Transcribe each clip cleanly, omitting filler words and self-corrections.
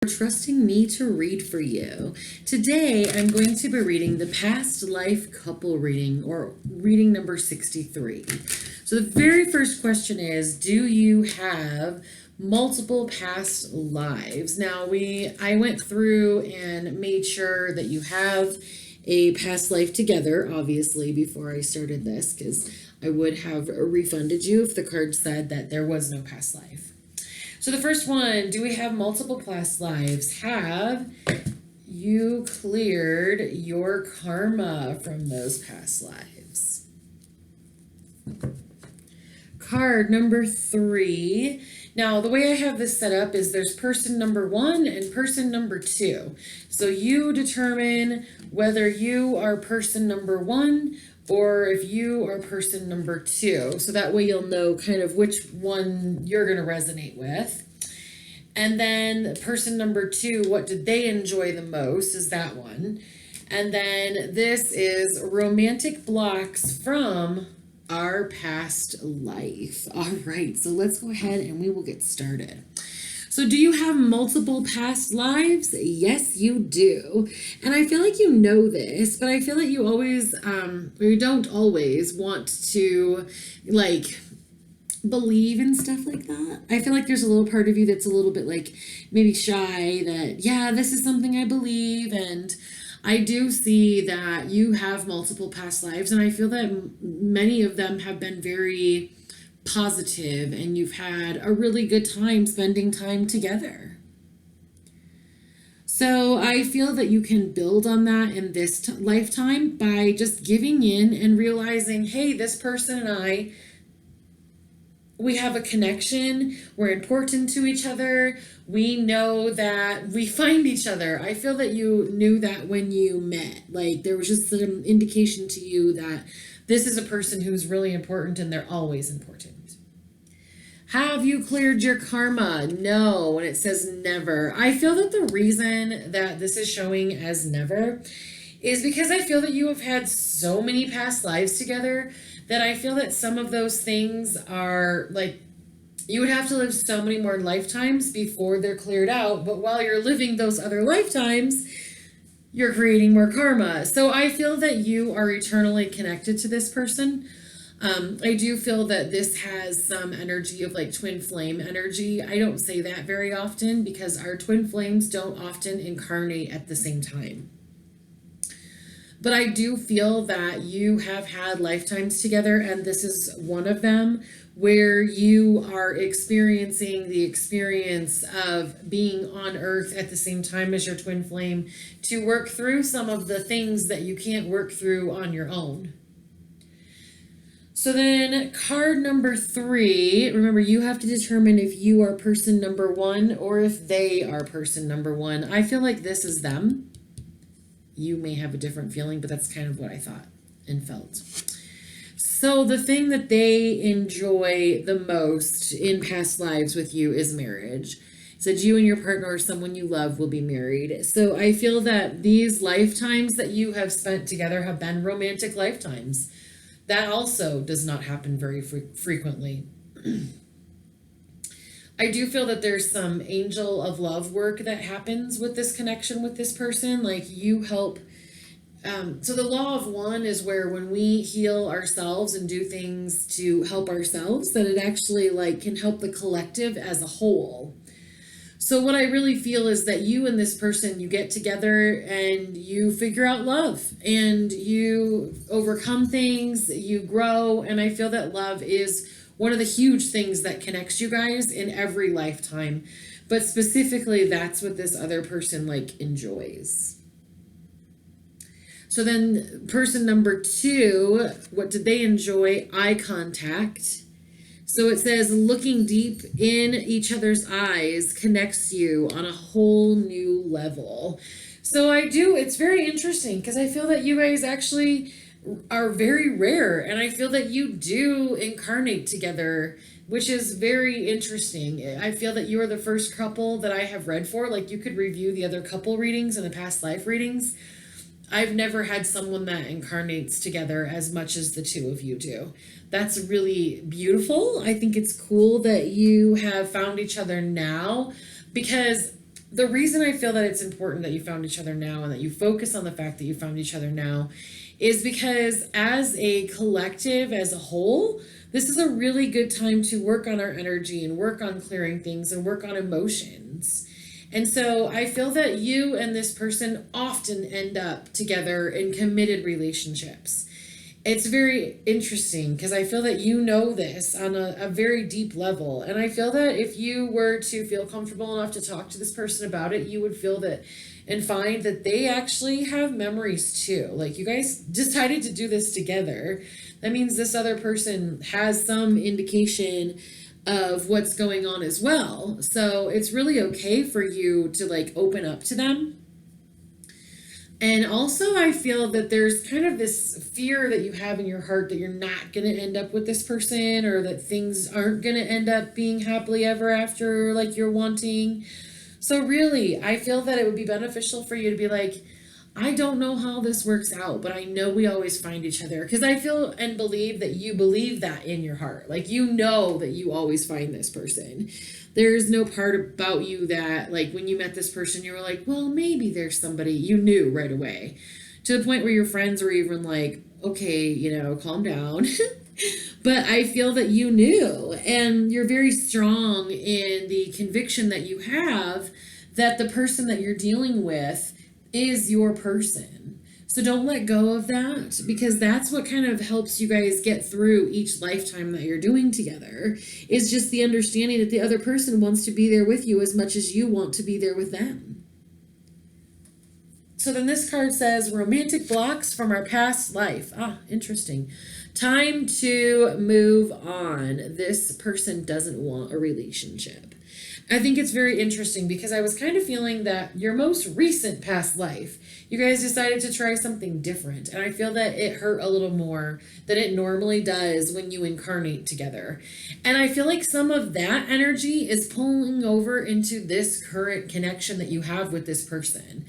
Trusting me to read for you. Today, I'm going to be reading the Past Life Couple reading, or reading number 63. So, the very first question is, do you have multiple past lives? Now, I went through and made sure that you have a past life together, obviously, before I started this, because I would have refunded you if the card said that there was no past life. So the first one, do we have multiple past lives? Have you cleared your karma from those past lives? Card number 3. Now, the way I have this set up is there's person number 1 and person number 2. So you determine whether you are person number 1 or if you are person number 2. So that way you'll know kind of which one you're going to resonate with. And then person number 2, what did they enjoy the most, is that one. And then this is romantic blocks from our past life. All right, so let's go ahead and we will get started. So do you have multiple past lives? Yes, you do. And I feel like you know this, but I feel like you always, or you don't always want to believe in stuff like that. I feel like there's a little part of you that's a little bit maybe shy that, yeah, this is something I believe. And I do see that you have multiple past lives, and I feel that many of them have been very positive and you've had a really good time spending time together. So I feel that you can build on that in this lifetime by just giving in and realizing, hey, this person and we have a connection. We're important to each other. We know that we find each other. I feel that you knew that when you met. There was just some indication to you that this is a person who's really important and they're always important. Have you cleared your karma? No, and it says never. I feel that the reason that this is showing as never is because I feel that you have had so many past lives together that I feel that some of those things are you would have to live so many more lifetimes before they're cleared out. But while you're living those other lifetimes, you're creating more karma. So I feel that you are eternally connected to this person. I do feel that this has some energy of twin flame energy. I don't say that very often because our twin flames don't often incarnate at the same time. But I do feel that you have had lifetimes together, and this is one of them where you are experiencing the experience of being on Earth at the same time as your twin flame to work through some of the things that you can't work through on your own. So then card number 3, remember you have to determine if you are person number 1 or if they are person number 1. I feel like this is them. You may have a different feeling, but that's kind of what I thought and felt. So the thing that they enjoy the most in past lives with you is marriage. It said you and your partner or someone you love will be married. So I feel that these lifetimes that you have spent together have been romantic lifetimes. That also does not happen very frequently. I do feel that there's some angel of love work that happens with this connection with this person. You help. So the law of one is where when we heal ourselves and do things to help ourselves, that it actually can help the collective as a whole. So what I really feel is that you and this person, you get together and you figure out love and you overcome things, you grow. And I feel that love is one of the huge things that connects you guys in every lifetime. But specifically, that's what this other person enjoys. So then person number 2, what did they enjoy? Eye contact. So it says looking deep in each other's eyes connects you on a whole new level. So it's very interesting because I feel that you guys actually are very rare, and I feel that you do incarnate together, which is very interesting. I feel that you are the first couple that I have read for. You could review the other couple readings and the past life readings. I've never had someone that incarnates together as much as the two of you do. That's really beautiful. I think it's cool that you have found each other now because the reason I feel that it's important that you found each other now and that you focus on the fact that you found each other now is because as a collective, as a whole, this is a really good time to work on our energy and work on clearing things and work on emotions. And so I feel that you and this person often end up together in committed relationships. It's very interesting because I feel that you know this on a very deep level. And I feel that if you were to feel comfortable enough to talk to this person about it, you would feel that and find that they actually have memories too. Like you guys decided to do this together. That means this other person has some indication of what's going on as well. So it's really okay for you to like open up to them. And also, I feel that there's kind of this fear that you have in your heart that you're not going to end up with this person or that things aren't going to end up being happily ever after like you're wanting. So, really, I feel that it would be beneficial for you to be like, I don't know how this works out, but I know we always find each other. Because I feel and believe that you believe that in your heart. Like, you know that you always find this person. There's no part about you that, like, when you met this person, you were like, well, maybe there's somebody you knew right away. To the point where your friends were even like, okay, calm down. But I feel that you knew, and you're very strong in the conviction that you have that the person that you're dealing with is your person. So don't let go of that, because that's what kind of helps you guys get through each lifetime that you're doing together, is just the understanding that the other person wants to be there with you as much as you want to be there with them. So then this card says romantic blocks from our past life. Interesting. Time to move on. This person doesn't want a relationship. I think it's very interesting because I was kind of feeling that your most recent past life, you guys decided to try something different. And I feel that it hurt a little more than it normally does when you incarnate together. And I feel like some of that energy is pulling over into this current connection that you have with this person.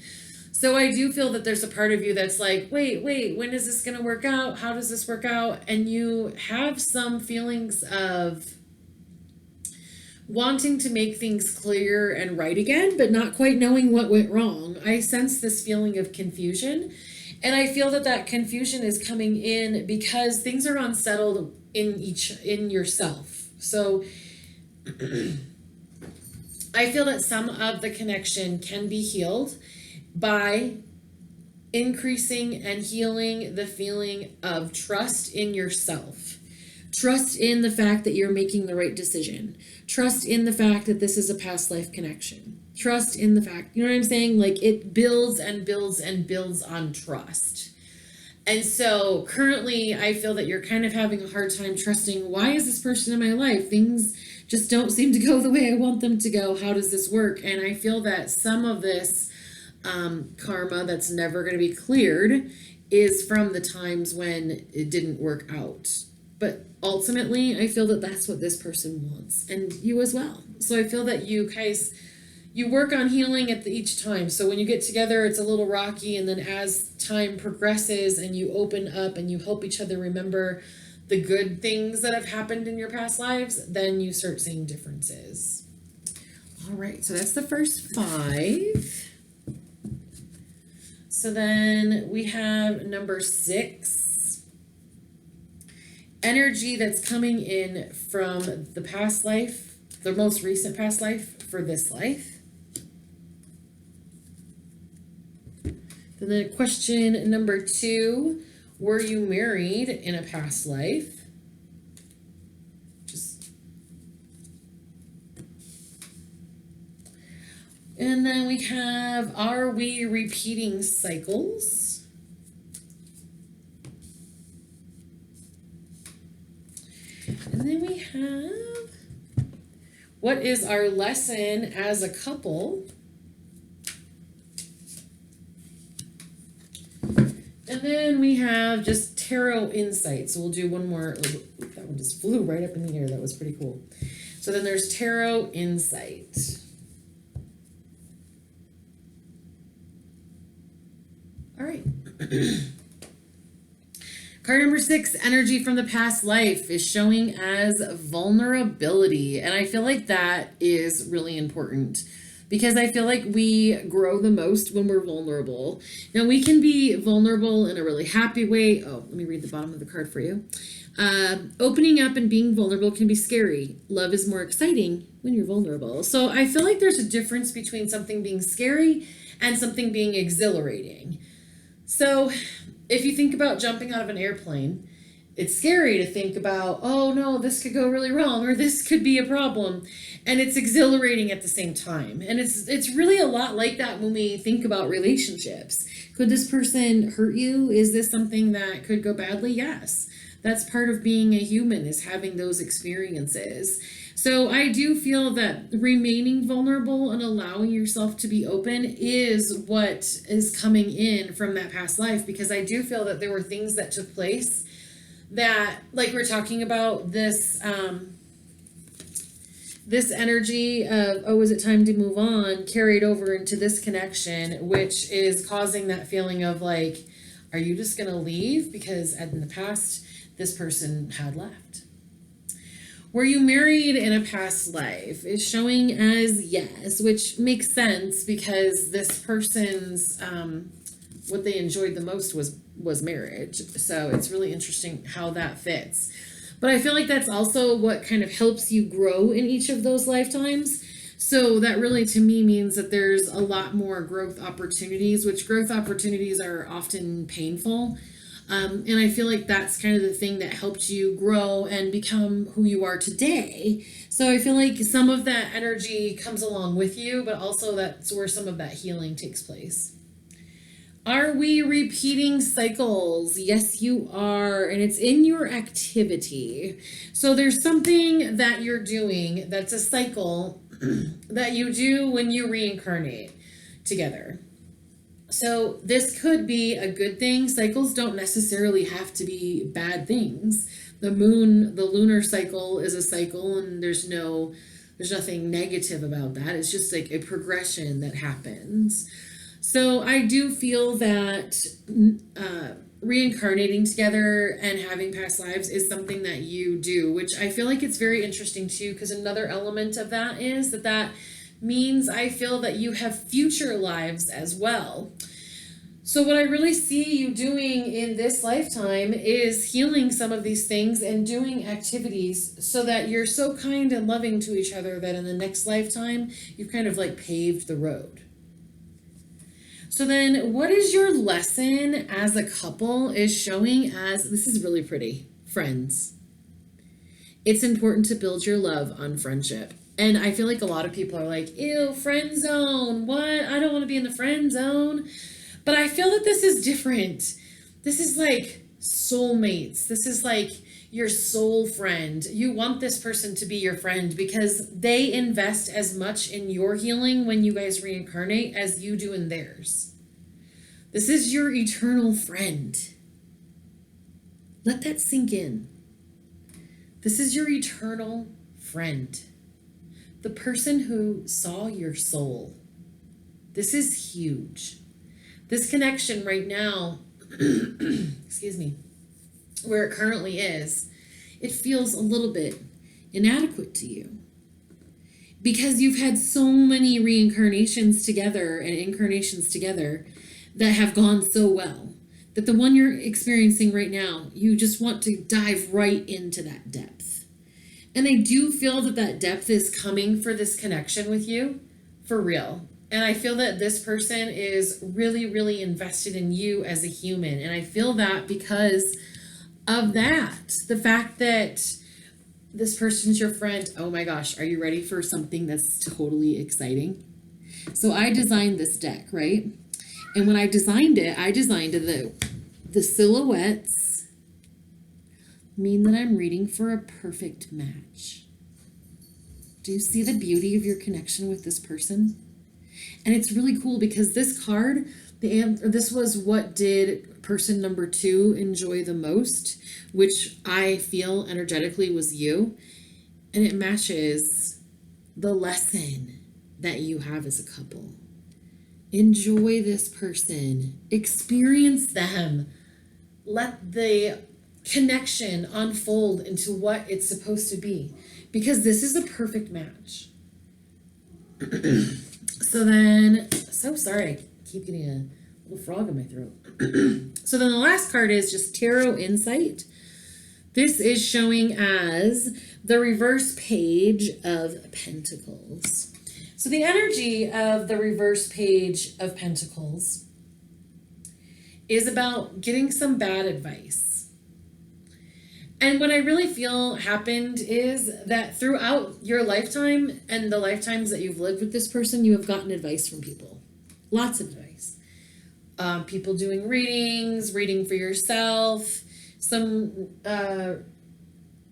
So I do feel that there's a part of you that's like, wait, when is this going to work out? How does this work out? And you have some feelings of wanting to make things clear and right again, but not quite knowing what went wrong. I sense this feeling of confusion. And I feel that that confusion is coming in because things are unsettled in yourself. So I feel that some of the connection can be healed by increasing and healing the feeling of trust in yourself. Trust in the fact that you're making the right decision. Trust in the fact that this is a past life connection. Trust in the fact, you know what I'm saying? Like it builds and builds and builds on trust. And so currently I feel that you're kind of having a hard time trusting, why is this person in my life? Things just don't seem to go the way I want them to go. How does this work? And I feel that some of this karma that's never going to be cleared is from the times when it didn't work out. But ultimately, I feel that that's what this person wants, and you as well. So I feel that you guys, you work on healing at each time. So when you get together, it's a little rocky, and then as time progresses and you open up and you help each other remember the good things that have happened in your past lives, then you start seeing differences. All right, so that's the first 5. So then we have number 6. Energy that's coming in from the past life, the most recent past life for this life. Then question number 2, were you married in a past life? And then we have, are we repeating cycles? And then we have, what is our lesson as a couple? And then we have just tarot insight. So we'll do one more. That one just flew right up in the air. That was pretty cool. So then there's tarot insight. All right. Card number 6, energy from the past life, is showing as vulnerability. And I feel like that is really important because I feel like we grow the most when we're vulnerable. Now, we can be vulnerable in a really happy way. Oh, let me read the bottom of the card for you. Opening up and being vulnerable can be scary. Love is more exciting when you're vulnerable. So I feel like there's a difference between something being scary and something being exhilarating. So if you think about jumping out of an airplane, it's scary to think about, oh no, this could go really wrong or this could be a problem. And it's exhilarating at the same time. And it's really a lot like that when we think about relationships. Could this person hurt you? Is this something that could go badly? Yes. That's part of being a human, is having those experiences. So I do feel that remaining vulnerable and allowing yourself to be open is what is coming in from that past life, because I do feel that there were things that took place that, like we're talking about this this energy of, oh, is it time to move on, carried over into this connection, which is causing that feeling of like, are you just gonna leave? Because in the past, this person had left. Were you married in a past life is showing as yes, which makes sense because this person's what they enjoyed the most was marriage. So it's really interesting how that fits. But I feel like that's also what kind of helps you grow in each of those lifetimes. So that really to me means that there's a lot more growth opportunities, which growth opportunities are often painful. And I feel like that's kind of the thing that helped you grow and become who you are today. So I feel like some of that energy comes along with you, but also that's where some of that healing takes place. Are we repeating cycles? Yes, you are. And it's in your activity. So there's something that you're doing that's a cycle that you do when you reincarnate together. So this could be a good thing. Cycles don't necessarily have to be bad things. The lunar cycle is a cycle, and there's nothing negative about that. It's just like a progression that happens. So I do feel that reincarnating together and having past lives is something that you do, which I feel like it's very interesting too, because another element of that is that means I feel that you have future lives as well. So what I really see you doing in this lifetime is healing some of these things and doing activities so that you're so kind and loving to each other that in the next lifetime, you've kind of like paved the road. So then what is your lesson as a couple is showing as, this is really pretty, friends. It's important to build your love on friendship. And I feel like a lot of people are like, ew, friend zone. What? I don't want to be in the friend zone. But I feel that this is different. This is like soulmates. This is like your soul friend. You want this person to be your friend because they invest as much in your healing when you guys reincarnate as you do in theirs. This is your eternal friend. Let that sink in. This is your eternal friend. The person who saw your soul. This is huge. This connection right now, excuse me, where it currently is, it feels a little bit inadequate to you. Because you've had so many reincarnations together and incarnations together that have gone so well, that the one you're experiencing right now, you just want to dive right into that depth. And I do feel that depth is coming for this connection with you, for real. And I feel that this person is really, really invested in you as a human. And I feel that because of that. The fact that this person's your friend. Oh my gosh, are you ready for something that's totally exciting? So I designed this deck, right? And when I designed it the silhouettes mean that I'm reading for a perfect match. Do you see the beauty of your connection with this person? And it's really cool because this card, this was what did person number 2 enjoy the most, which I feel energetically was you. And it matches the lesson that you have as a couple. Enjoy this person. Experience them. Let the connection unfold into what it's supposed to be, because this is a perfect match. So then, so sorry, I keep getting a little frog in my throat. So then the last card is just Tarot Insight. This is showing as the reverse page of Pentacles. So the energy of the reverse page of Pentacles is about getting some bad advice. And what I really feel happened is that throughout your lifetime and the lifetimes that you've lived with this person, you have gotten advice from people. Lots of advice. People doing readings, reading for yourself. Some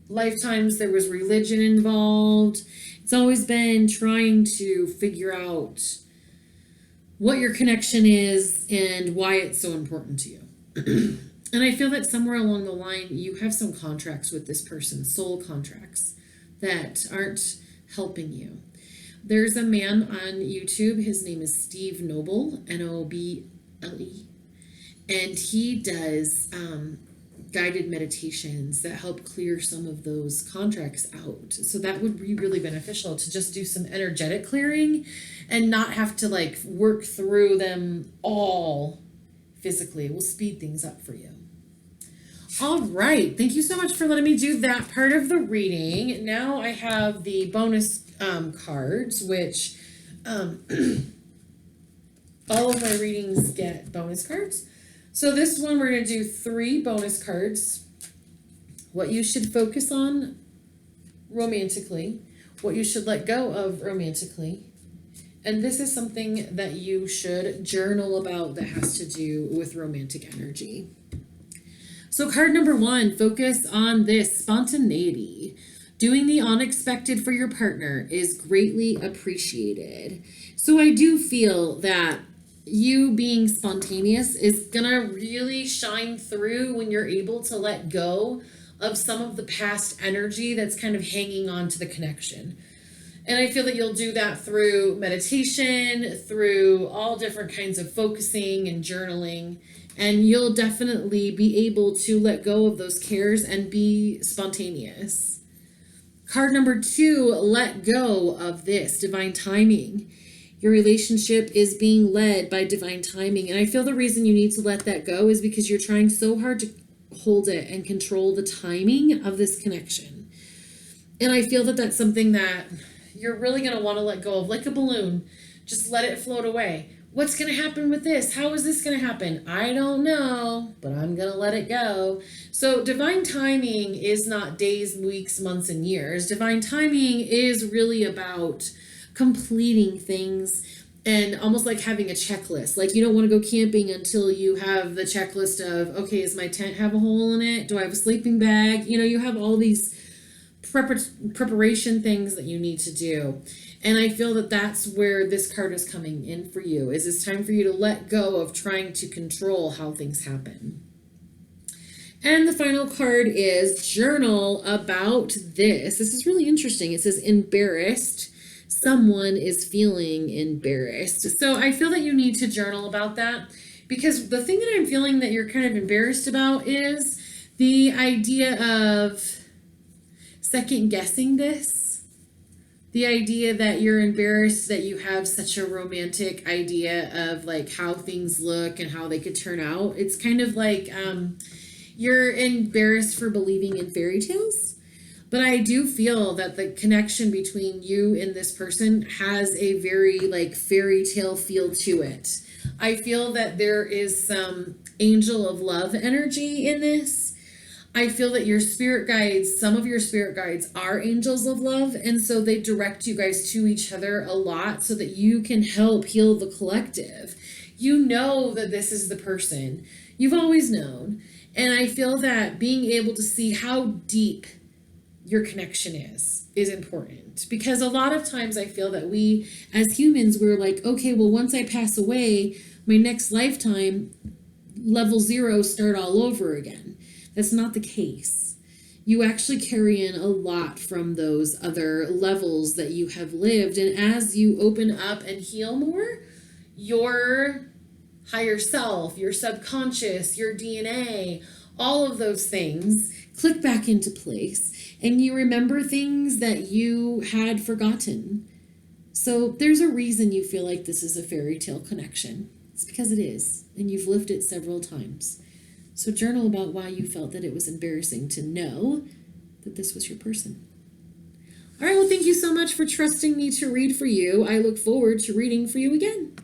lifetimes there was religion involved. It's always been trying to figure out what your connection is and why it's so important to you. And I feel that somewhere along the line, you have some contracts with this person, soul contracts, that aren't helping you. There's a man on YouTube, his name is Steve Noble, Noble, and he does guided meditations that help clear some of those contracts out. So that would be really beneficial to just do some energetic clearing and not have to like work through them all physically. It will speed things up for you. All right. Thank you so much for letting me do that part of the reading. Now I have the bonus cards, which all of my readings get bonus cards. So this one, we're going to do 3 bonus cards. What you should focus on romantically, what you should let go of romantically. And this is something that you should journal about that has to do with romantic energy. So card number 1, focus on this, spontaneity. Doing the unexpected for your partner is greatly appreciated. So I do feel that you being spontaneous is gonna really shine through when you're able to let go of some of the past energy that's kind of hanging on to the connection. And I feel that you'll do that through meditation, through all different kinds of focusing and journaling, and you'll definitely be able to let go of those cares and be spontaneous. Card number 2, let go of this, divine timing. Your relationship is being led by divine timing. And I feel the reason you need to let that go is because you're trying so hard to hold it and control the timing of this connection. And I feel that that's something that you're really going to want to let go of, like a balloon. Just let it float away. What's going to happen with this? How is this going to happen? I don't know, but I'm going to let it go. So divine timing is not days, weeks, months, and years. Divine timing is really about completing things and almost like having a checklist. Like you don't want to go camping until you have the checklist of, okay, does my tent have a hole in it? Do I have a sleeping bag? You know, you have all these preparation things that you need to do. And I feel that that's where this card is coming in for you, is it's time for you to let go of trying to control how things happen. And the final card is journal about this. This is really interesting. It says embarrassed. Someone is feeling embarrassed. So I feel that you need to journal about that, because the thing that I'm feeling that you're kind of embarrassed about is the idea of second guessing this. The idea that you're embarrassed that you have such a romantic idea of like how things look and how they could turn out. It's kind of like you're embarrassed for believing in fairy tales. But I do feel that the connection between you and this person has a very like fairy tale feel to it. I feel that there is some angel of love energy in this. I feel that your spirit guides, some of your spirit guides are angels of love. And so they direct you guys to each other a lot so that you can help heal the collective. You know that this is the person. You've always known. And I feel that being able to see how deep your connection is important, because a lot of times I feel that we as humans, we're like, okay, well, once I pass away, my next lifetime, level 0, start all over again. That's not the case. You actually carry in a lot from those other levels that you have lived. And as you open up and heal more, your higher self, your subconscious, your DNA, all of those things click back into place. And you remember things that you had forgotten. So there's a reason you feel like this is a fairy tale connection. It's because it is, and you've lived it several times. So journal about why you felt that it was embarrassing to know that this was your person. All right, well, thank you so much for trusting me to read for you. I look forward to reading for you again.